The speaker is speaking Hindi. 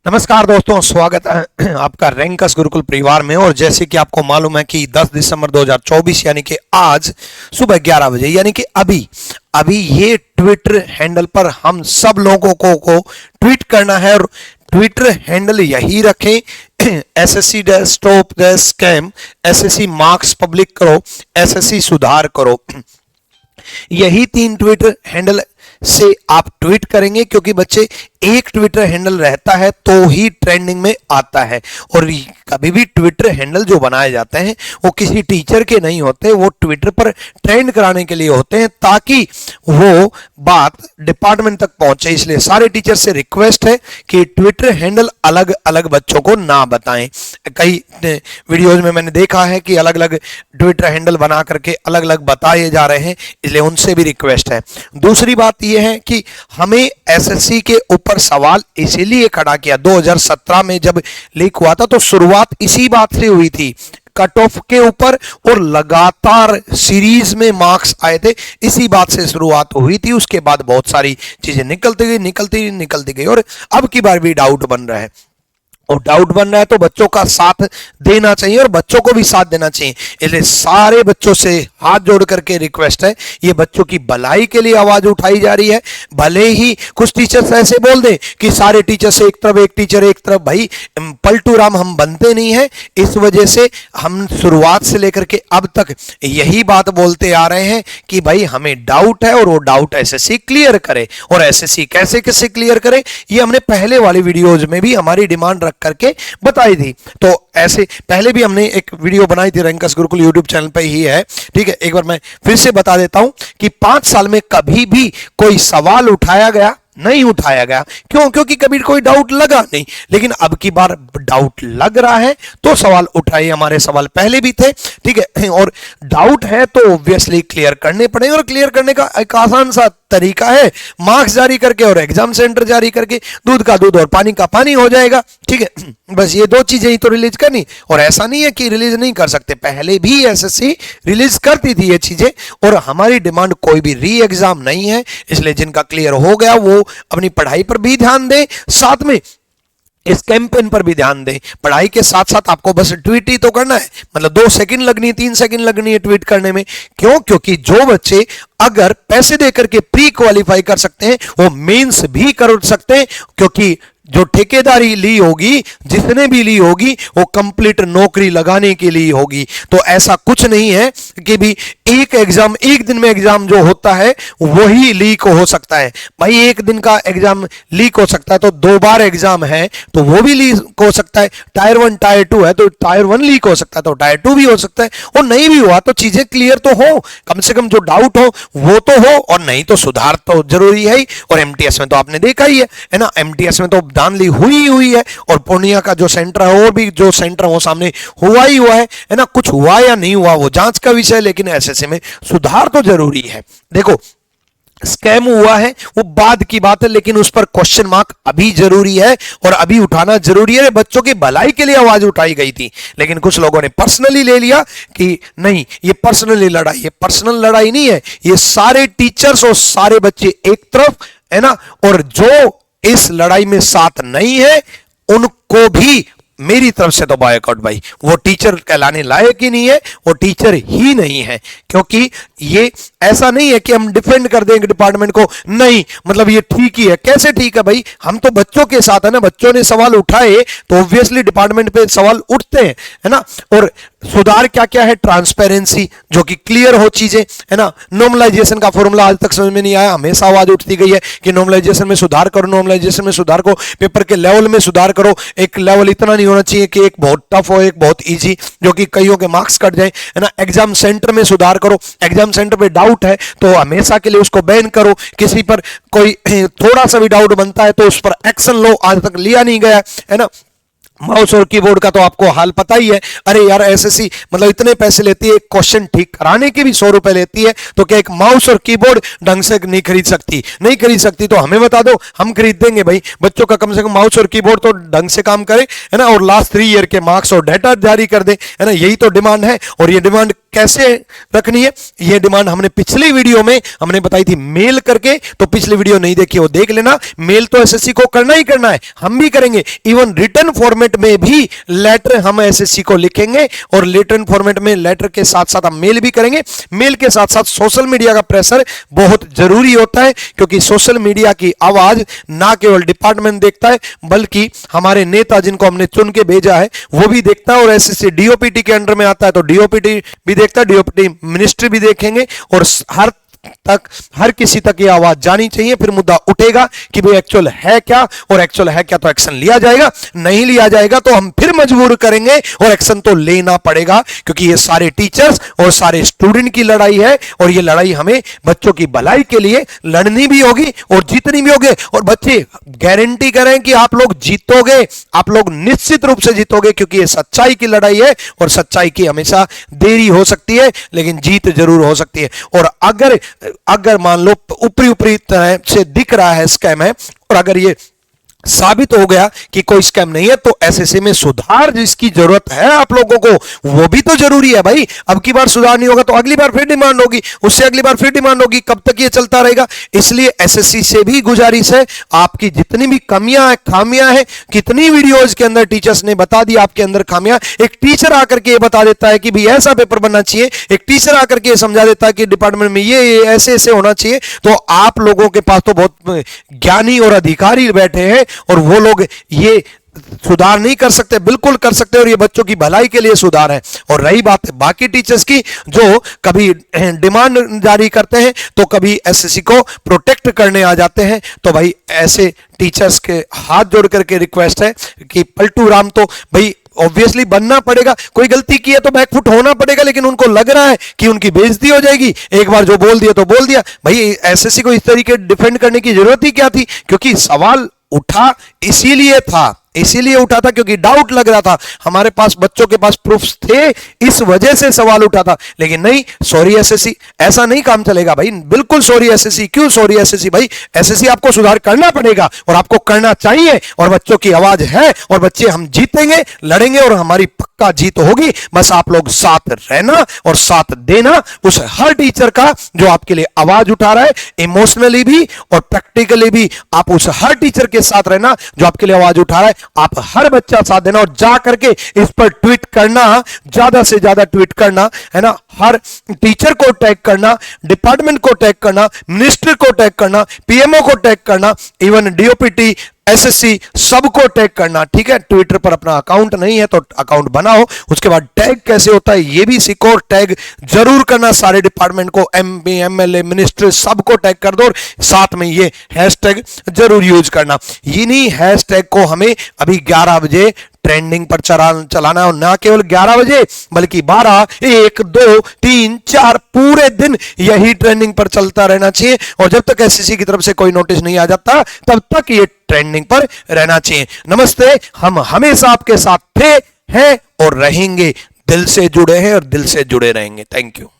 नमस्कार दोस्तों, स्वागत है आपका रैंकस गुरुकुल परिवार में। और जैसे कि आपको मालूम है कि 10 दिसंबर 2024 यानी कि आज सुबह 11 बजे यानी कि अभी ये ट्विटर हैंडल पर हम सब लोगों को ट्वीट करना है। और ट्विटर हैंडल यही रखें, SSC stop the scam, SSC marks public करो, एसएससी सुधार करो। यही 3 ट्विटर हैंडल से आप ट्वीट करेंगे, क्योंकि बच्चे एक ट्विटर हैंडल रहता है तो ही ट्रेंडिंग में आता है। और कभी भी ट्विटर हैंडल जो बनाए जाते हैं वो किसी टीचर के नहीं होते, वो ट्विटर पर ट्रेंड कराने के लिए होते हैं ताकि वो बात डिपार्टमेंट तक पहुंचे। इसलिए सारे टीचर से रिक्वेस्ट है कि ट्विटर हैंडल अलग अलग बच्चों को ना बताएं। कई वीडियोज में मैंने देखा है कि अलग अलग ट्विटर हैंडल बना करके अलग अलग बताए जा रहे हैं, इसलिए उनसे भी रिक्वेस्ट है। दूसरी बात यह है कि हमें एसएससी के ऊपर सवाल इसीलिए खड़ा किया। 2017 में जब लीक हुआ था तो शुरुआत इसी बात से हुई थी, कट ऑफ के ऊपर, और लगातार सीरीज में मार्क्स आए थे। इसी बात से शुरुआत हुई थी। उसके बाद बहुत सारी चीजें निकलती गई और अब की बार भी डाउट बन रहा है। और डाउट बन रहा है तो बच्चों का साथ देना चाहिए और बच्चों को भी साथ देना चाहिए। इसलिए सारे बच्चों से हाथ जोड़ करके रिक्वेस्ट है, ये बच्चों की भलाई के लिए आवाज उठाई जा रही है। भले ही कुछ टीचर्स ऐसे बोल दें कि सारे टीचर से एक तरफ, एक टीचर एक तरफ, भाई पलटू राम हम बनते नहीं है। इस वजह से हम शुरुआत से लेकर के अब तक यही बात बोलते आ रहे हैं कि भाई हमें डाउट है और वो डाउट एसएससी क्लियर करे। और एसएससी कैसे कैसे क्लियर करे, ये हमने पहले वाली वीडियोज में भी हमारी डिमांड करके बताई थी। तो ऐसे पहले भी हमने एक वीडियो बनाई थी, रैंकस गुरुकुल यूट्यूब चैनल पे ही है, ठीक है। एक बार मैं फिर से बता देता हूं कि 5 साल में कभी भी कोई सवाल उठाया गया नहीं उठाया गया। क्यों? क्योंकि कभी कोई डाउट लगा नहीं, लेकिन अब की बार डाउट लग रहा है तो सवाल उठाए। हमारे सवाल पहले भी थे, ठीक है। और डाउट है तो ऑब्वियसली क्लियर करने पड़ेंगे, और क्लियर करने का एक आसान सा तरीका है, मार्क्स जारी करके और एग्जाम सेंटर जारी करके दूध का दूध और पानी का पानी हो जाएगा, ठीक है। बस ये 2 चीजें ही तो रिलीज करनी। और ऐसा नहीं है कि रिलीज नहीं कर सकते, पहले भी एसएससी रिलीज करती थी ये चीजें। और हमारी डिमांड कोई भी री एग्जाम नहीं है, इसलिए जिनका क्लियर हो गया वो अपनी पढ़ाई पर भी ध्यान दें, साथ में इस कैंपेन पर भी ध्यान दें। पढ़ाई के साथ साथ आपको बस ट्वीट ही तो करना है, मतलब 2 सेकंड लगनी, 3 सेकंड लगनी है ट्वीट करने में। क्यों? क्योंकि जो बच्चे अगर पैसे देकर के प्री क्वालिफाई कर सकते हैं वो मेंस भी कर सकते हैं, क्योंकि जो ठेकेदारी ली होगी, जिसने भी ली होगी, वो कंप्लीट नौकरी लगाने के लिए होगी। तो ऐसा कुछ नहीं है कि भी एक एग्जाम, एक दिन में एग्जाम जो होता है वही लीक हो सकता है। भाई एक दिन का एग्जाम लीक हो सकता है तो 2 बार एग्जाम है तो वो भी लीक हो सकता है। टायर 1 टायर 2 है तो टायर 1 लीक हो सकता है तो टायर 2 भी हो सकता है। और नहीं भी हुआ तो चीजें क्लियर तो हो, कम से कम जो डाउट हो वो तो हो, और नहीं तो सुधार तो जरूरी है ही। और एमटीएस में तो आपने देखा ही है ना, एमटीएस में तो धांधली हुई है। और पूर्णिया का जो सेंटर है और भी जो सेंटर है वो सामने हुआ ही हुआ है ना। कुछ हुआ या नहीं हुआ वो जांच का विषय, लेकिन एसएससी में सुधार तो जरूरी है। देखो, स्कैम हुआ है वो बाद की बात है, लेकिन उस पर क्वेश्चन मार्क अभी जरूरी है और अभी उठाना जरूरी है। बच्चों की भलाई के लिए आवाज उठाई गई थी, लेकिन कुछ लोगों ने पर्सनली ले लिया कि नहीं ये पर्सनली लड़ाई, ये पर्सनल लड़ाई नहीं है, ये सारे टीचर्स और सारे बच्चे एक तरफ है ना। और जो इस लड़ाई में साथ नहीं है उनको भी मेरी तरफ से तो बॉयकॉट। भाई वो टीचर कहलाने लायक ही नहीं है, वो टीचर ही नहीं है। क्योंकि ये ऐसा नहीं है कि हम डिफेंड कर देंगे डिपार्टमेंट को, नहीं मतलब ये ठीक ही है। कैसे ठीक है भाई, हम तो बच्चों के साथ है ना, बच्चों ने सवाल उठाए तो ऑब्वियसली डिपार्टमेंट पे सवाल उठते हैं, है ना। और सुधार क्या क्या है, ट्रांसपेरेंसी, जो कि क्लियर हो चीजें, है ना। नॉर्मलाइजेशन का फॉर्मूला आज तक समझ में नहीं आया, हमेशा आवाज उठती गई है कि नॉर्मलाइजेशन में सुधार करो, नॉर्मलाइजेशन में सुधार करो, पेपर के लेवल में सुधार करो। एक लेवल इतना नहीं होना चाहिए कि एक बहुत टफ हो, एक बहुत इजी, जो कि कईयों के मार्क्स कट जाए, है ना। एग्जाम सेंटर में सुधार करो, एग्जाम सेंटर पे डाउट है तो हमेशा के लिए उसको बैन करो। किसी पर कोई थोड़ा सा भी डाउट बनता है तो उस पर एक्शन लो, आज तक लिया नहीं गया, है ना। माउस और कीबोर्ड का तो आपको हाल पता ही है। अरे यार एसएससी मतलब इतने पैसे लेती है, एक क्वेश्चन ठीक कराने के भी 100 रुपए लेती है, तो क्या एक माउस और कीबोर्ड ढंग से नहीं खरीद सकती? नहीं खरीद सकती तो हमें बता दो, हम खरीद देंगे भाई। बच्चों का कम से कम माउस और कीबोर्ड तो ढंग से काम करे, है ना। और लास्ट 3 ईयर के मार्क्स और डाटा जारी कर दे, है ना। यही तो डिमांड है। और ये डिमांड कैसे रखनी है, ये डिमांड हमने पिछली वीडियो में हमने बताई थी मेल करके, तो पिछली वीडियो नहीं देखी वो देख लेना। मेल तो एसएससी को करना ही करना है, हम भी करेंगे। इवन रिटर्न फॉर्मेट में भी लेटर हम एसएससी को लिखेंगे और रिटर्न फॉर्मेट में लेटर के साथ साथ हम मेल भी करेंगे। मेल के साथ साथ सोशल मीडिया का प्रेशर बहुत जरूरी होता है, क्योंकि सोशल मीडिया की आवाज ना केवल डिपार्टमेंट देखता है बल्कि हमारे नेता जिनको हमने चुन के भेजा है वो भी देखता है। और एसएससी डीओपीटी के अंडर में आता है तो डीओपीटी भी देखता है, डीओपीटी मिनिस्ट्री भी देखेंगे और हर किसी तक ये आवाज जानी चाहिए। फिर मुद्दा उठेगा कि भाई एक्चुअल है क्या, और एक्चुअल है क्या तो एक्शन लिया जाएगा, नहीं लिया जाएगा तो हम फिर मजबूर करेंगे और एक्शन तो लेना पड़ेगा, क्योंकि ये सारे टीचर्स और सारे स्टूडेंट की लड़ाई है और ये लड़ाई हमें बच्चों की भलाई के लिए लड़नी भी होगी और जीतनी भी होगी। और बच्चे गारंटी करें कि आप लोग जीतोगे, आप लोग निश्चित रूप से जीतोगे, क्योंकि ये सच्चाई की लड़ाई है और सच्चाई की हमेशा देरी हो सकती है लेकिन जीत जरूर हो सकती है। और अगर मान लो ऊपरी तरह से दिख रहा है स्कैम है और अगर ये साबित हो गया कि कोई स्कैम नहीं है तो एसएससी में सुधार जिसकी जरूरत है आप लोगों को वो भी तो जरूरी है भाई। अब की बार सुधार नहीं होगा तो अगली बार फिर डिमांड होगी, उससे अगली बार फिर डिमांड होगी, कब तक ये चलता रहेगा। इसलिए एसएससी से भी गुजारिश है, आपकी जितनी भी कमियां हैं, खामियां हैं, कितनी वीडियोज के अंदर टीचर्स ने बता दी आपके अंदर खामियां। एक टीचर आकर के ये बता देता है कि भाई ऐसा पेपर बनना चाहिए, एक टीचर आकर के समझा देता है कि डिपार्टमेंट में ये ऐसे ऐसे होना चाहिए, तो आप लोगों के पास तो बहुत ज्ञानी और अधिकारी बैठे हैं और वो लोग ये सुधार नहीं कर सकते, बिल्कुल कर सकते और ये बच्चों की भलाई के लिए सुधार है। और रही बात बाकी टीचर्स की जो कभी डिमांड जारी करते हैं तो कभी एसएससी को प्रोटेक्ट करने आ जाते हैं, तो भाई ऐसे टीचर्स के हाथ जोड़ करके रिक्वेस्ट है कि पलटू राम तो भाई ऑब्वियसली बनना पड़ेगा, कोई गलती की है तो बैकफुट होना पड़ेगा, लेकिन उनको लग रहा है कि उनकी बेइज्जती हो जाएगी, एक बार जो बोल दिया तो बोल दिया। भाई एसएससी को इस तरीके डिफेंड करने की जरूरत ही क्या थी, क्योंकि सवाल उठा इसीलिए उठा था क्योंकि डाउट लग रहा था, हमारे पास बच्चों के पास प्रूफ्स थे, इस वजह से सवाल उठा था। लेकिन नहीं, सॉरी एसएससी, ऐसा नहीं काम चलेगा भाई, बिल्कुल सॉरी एसएससी। क्यों सॉरी एसएससी? भाई एसएससी आपको सुधार करना पड़ेगा और आपको करना चाहिए, और बच्चों की आवाज है और बच्चे हम जीतेंगे, लड़ेंगे और हमारी पक्का जीत होगी। बस आप लोग साथ रहना और साथ देना उस हर टीचर का जो आपके लिए आवाज उठा रहा है, इमोशनली भी और प्रैक्टिकली भी। आप उस हर टीचर के साथ रहना जो आपके लिए आवाज उठा रहा है, आप हर बच्चा साथ देना और जा करके इस पर ट्वीट करना, ज्यादा से ज्यादा ट्वीट करना है ना, हर टीचर को टैग करना, डिपार्टमेंट को टैग करना, मिनिस्टर को टैग करना, पीएमओ को टैग करना, इवन डीओपीटी, एसएससी सबको टैग करना। ठीक है, ट्विटर पर अपना अकाउंट नहीं है तो अकाउंट बनाओ, उसके बाद टैग कैसे होता है ये भी सीखो और टैग जरूर करना सारे डिपार्टमेंट को, एमपी, एमएलए, मिनिस्टर सबको टैग कर दो और साथ में ये हैशटैग जरूर यूज करना। इन्हीं हैशटैग को हमें अभी 11 बजे ट्रेंडिंग पर चलाना है, और ना केवल 11 बजे बल्कि 12, 1, 2, 3, 4 पूरे दिन यही ट्रेंडिंग पर चलता रहना चाहिए। और जब तक एसएससी की तरफ से कोई नोटिस नहीं आ जाता तब तक ये ट्रेंडिंग पर रहना चाहिए। नमस्ते, हम हमेशा आपके साथ थे, हैं और रहेंगे, दिल से जुड़े हैं और दिल से जुड़े रहेंगे। Thank you.